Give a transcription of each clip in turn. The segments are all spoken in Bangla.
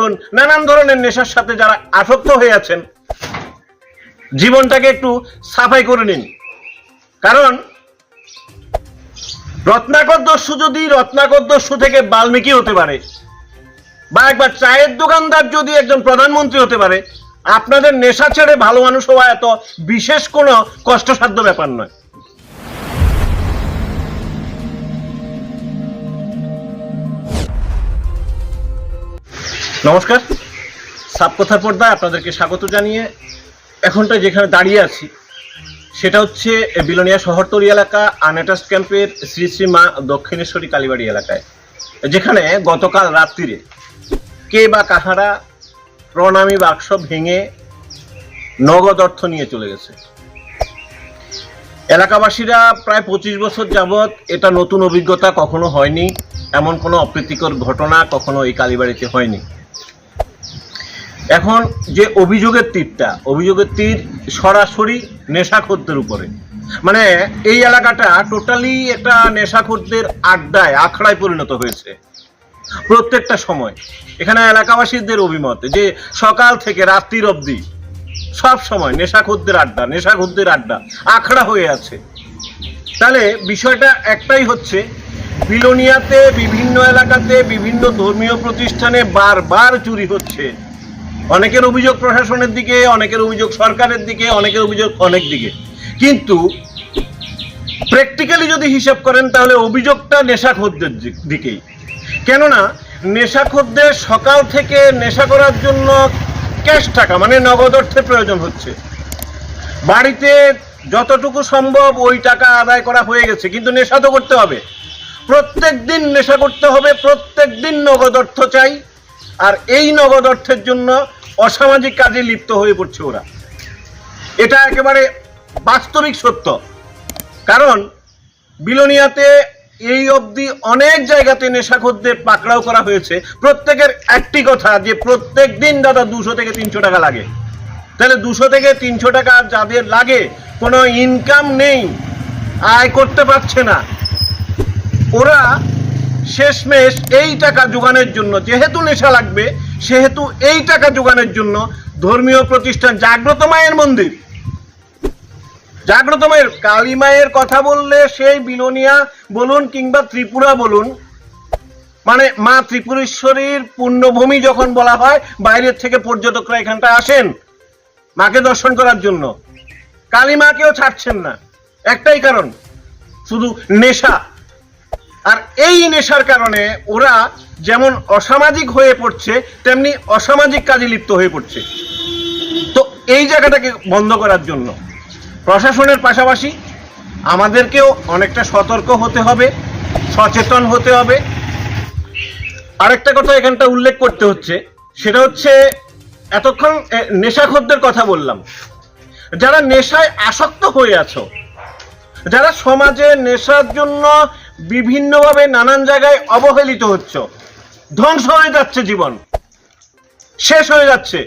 বলুন, নানান ধরনের নেশার সাথে যারা আসক্ত হয়ে আছেন, জীবনটাকে একটু সাফাই করে নিন। কারণ রত্নাকর দস্যু যদি রত্নাকর দস্যু থেকে বাল্মীকি হতে পারে, বা একবার চায়ের দোকানদার যদি একজন প্রধানমন্ত্রী হতে পারে, আপনাদের নেশা ছেড়ে ভালো মানুষ হওয়া এত বিশেষ কোনো কষ্টসাধ্য ব্যাপার নয়। নমস্কার, সাপকথার পর্দায় আপনাদেরকে স্বাগত জানিয়ে এখনটা যেখানে দাঁড়িয়ে আছি সেটা হচ্ছে বিলোনিয়া শহরতলি এলাকা আনঅ্যাটাচড ক্যাম্পের শ্রী শ্রী মা দক্ষিণেশ্বরী কালীবাড়ি এলাকায়, যেখানে গতকাল রাত্রিরে কে বা কাহারা প্রণামী বাক্স ভেঙে নগদ অর্থ নিয়ে চলে গেছে। এলাকাবাসীরা প্রায় 25 বছর যাবৎ এটা নতুন অভিজ্ঞতা কখনো হয়নি, এমন কোনো অপ্রীতিকর ঘটনা কখনো এই কালীবাড়িতে হয়নি। এখন যে অভিযোগের তীর সরাসরি নেশাখোরদের উপরে, মানে এই এলাকাটা টোটালি একটা নেশাখোরদের আখড়ায় পরিণত হয়েছে। প্রত্যেকটা সময় এখানে এলাকাবাসীদের অভিমত যে সকাল থেকে রাত্রির অবধি সব সময় নেশাখোরদের আড্ডা আখড়া হয়ে আছে। তাহলে বিষয়টা একটাই হচ্ছে, বিলোনিয়াতে বিভিন্ন এলাকাতে বিভিন্ন ধর্মীয় প্রতিষ্ঠানে বারবার চুরি হচ্ছে। অনেকের অভিযোগ প্রশাসনের দিকে, অনেকের অভিযোগ সরকারের দিকে, অনেকের অভিযোগ অনেক দিকে, কিন্তু প্র্যাকটিক্যালি যদি হিসাব করেন তাহলে অভিযোগটা নেশাখোরদের দিকেই। কেননা নেশাখোরদের সকাল থেকে নেশা করার জন্য ক্যাশ টাকা মানে নগদ অর্থের প্রয়োজন হচ্ছে। বাড়িতে যতটুকু সম্ভব ওই টাকা আদায় করা হয়ে গেছে, কিন্তু নেশা তো করতে হবে, প্রত্যেক দিন নেশা করতে হবে, প্রত্যেক দিন নগদ অর্থ চাই। আর এই নগদ অর্থের জন্য অসামাজিক কাজে লিপ্ত হয়ে পড়ছে ওরা। এটা একেবারে বাস্তবিক সত্য। কারণ বিলোনিয়াতে এই অবধি অনেক জায়গাতে নেশাখোরদের পাকড়াও করা হয়েছে। প্রত্যেকের একটি কথা যে প্রত্যেক দিন দাদা 200 থেকে 300 টাকা লাগে। তাহলে 200 থেকে 300 টাকা যাদের লাগে, কোনো ইনকাম নেই, আয় করতে পারছে না, ওরা শেষমেশ এই টাকা জোগানোর জন্য, যেহেতু নেশা লাগবে সেহেতু এই টাকা জোগানোর জন্য ধর্মীয় প্রতিষ্ঠান জাগ্রত মায়ের মন্দির, জাগ্রত মায়ের কালী মায়ের কথা বললে সেই বিলোনিয়া বলুন কিংবা ত্রিপুরা বলুন, মানে মা ত্রিপুরেশ্বরীর পুণ্যভূমি যখন বলা হয়, বাইরের থেকে পর্যটকরা এখানটা আসেন মাকে দর্শন করার জন্য। কালী মাকেও ছাড়ছেন না, একটাই কারণ, শুধু নেশা। আর এই নেশার কারণে ওরা যেমন অসামাজিক হয়ে পড়ছে, তেমনি অসামাজিক কাজে লিপ্ত হয়ে পড়ছে। তো এই জায়গাটাকে বন্ধ করার জন্য প্রশাসনের পাশাপাশি আমাদেরকেও অনেকটা সতর্ক হতে হবে, সচেতন হতে হবে। আরেকটা কথা এখানটা উল্লেখ করতে হচ্ছে, সেটা হচ্ছে এতক্ষণ নেশাখোরদের কথা বললাম, যারা নেশায় আসক্ত হয়ে আছো, যারা সমাজে নেশার জন্য বিভিন্নভাবে নানান জায়গায় অবহেলিত হচ্ছ, ধ্বংস হয়ে যাচ্ছে, জীবন শেষ হয়ে যাচ্ছে।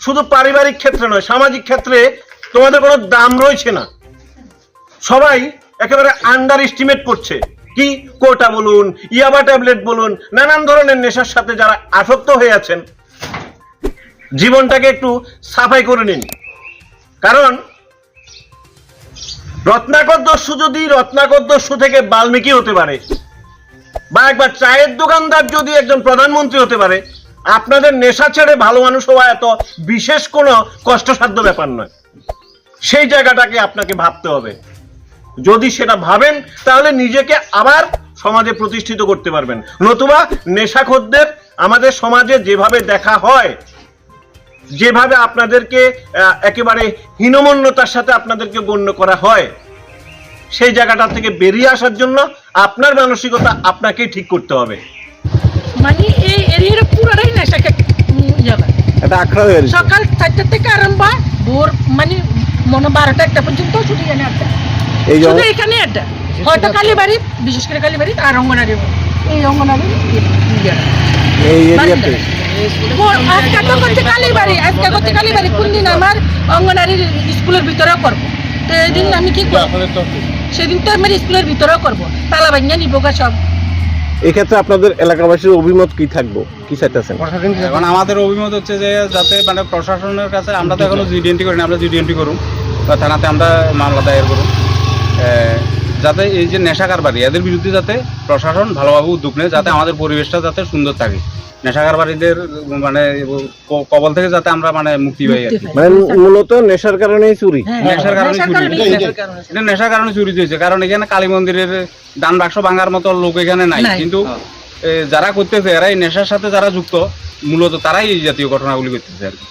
শুধু পারিবারিক ক্ষেত্রে নয়, সামাজিক ক্ষেত্রে তোমাদের কোনো দাম রয়েছে না। সবাই একেবারে আন্ডার এস্টিমেট করছে। কি কোটা বলুন, ইয়াবা ট্যাবলেট বলুন, নানান ধরনের নেশার সাথে যারা আসক্ত হয়ে আছেন, জীবনটাকে একটু সাফাই করে নিন। কারণ রত্নাকর দস্যু যদি রত্নাকর দস্যু থেকে বাল্মীকি হতে পারে, বা একবার চায়ের দোকানদার যদি একজন প্রধানমন্ত্রী হতে পারে, আপনাদের নেশা ছেড়ে ভালো মানুষ হওয়া এত বিশেষ কোনো কষ্টসাধ্য ব্যাপার নয়। সেই জায়গাটাকে আপনাকে ভাবতে হবে। যদি সেটা ভাবেন তাহলে নিজেকে আবার সমাজে প্রতিষ্ঠিত করতে পারবেন। নতুবা নেশাখোরদের আমাদের সমাজে যেভাবে দেখা হয়, যেভাবে আপনাদেরকে একেবারে হীনমন্যতার সাথে আপনাদেরকে গণ্য করা হয়, সেই জায়গাটা থেকে বেরিয়ে আসার জন্য আপনার মানসিকতা আপনাকেই ঠিক করতে হবে। মানে এই এরিয়ার পুরোটাই নেশাকে এটা আখড়া হয়ে গেছে। সকাল 4টা থেকে আরম্ভ, ভোর মানে মনে 12টা-1টা পর্যন্ত ছুটি জানে আড্ডা। শুধু এখানে আড্ডা, হয়তো কালীবাড়ি, বিশেষ করে কালীবাড়ি আর অঙ্গনারী, এই অঙ্গনারী এই এরিয়াতে আজকে তো করতে কালীবাড়ি, কোন দিন আমার অঙ্গনারীর স্কুলের ভিতরেও করবো। তো এই দিন আমি কি করবো, সেদিন তো আমার স্কুলের ভিতরেও করবো, তালা ভাঙিয়ে নিবো সব। এক্ষেত্রে আপনাদের এলাকাবাসীর অভিমত কি থাকবো, কি চাইতেছেন? এখন আমাদের অভিমত হচ্ছে যে যাতে মানে প্রশাসনের কাছে আমরা তো এখনো জিডিএনটি করি না, আমরা জিডিএনটি করুন বা থানাতে আমরা মামলা দায়ের করুন, যাতে এই যে নেশা কারবারি এদের বিরুদ্ধে যাতে প্রশাসন ভালোভাবে উদ্যোগ নেয়, যাতে আমাদের পরিবেশটা যাতে সুন্দর থাকে, নেশা কারবারিদের মানে কবল থেকে যাতে আমরা মানে মুক্তি পাই আর কি। মানে মূলত নেশার কারণেই চুরি। নেশার কারণে চুরি, এটা নেশার কারণে চুরি হয়েছে, কারণ এখানে কালী মন্দিরের দান বাক্স ভাঙার মতো লোক এখানে নাই, কিন্তু যারা করতেছে এরাই নেশার সাথে যারা যুক্ত, মূলত তারাই এই জাতীয় ঘটনাগুলি করতেছে আর কি।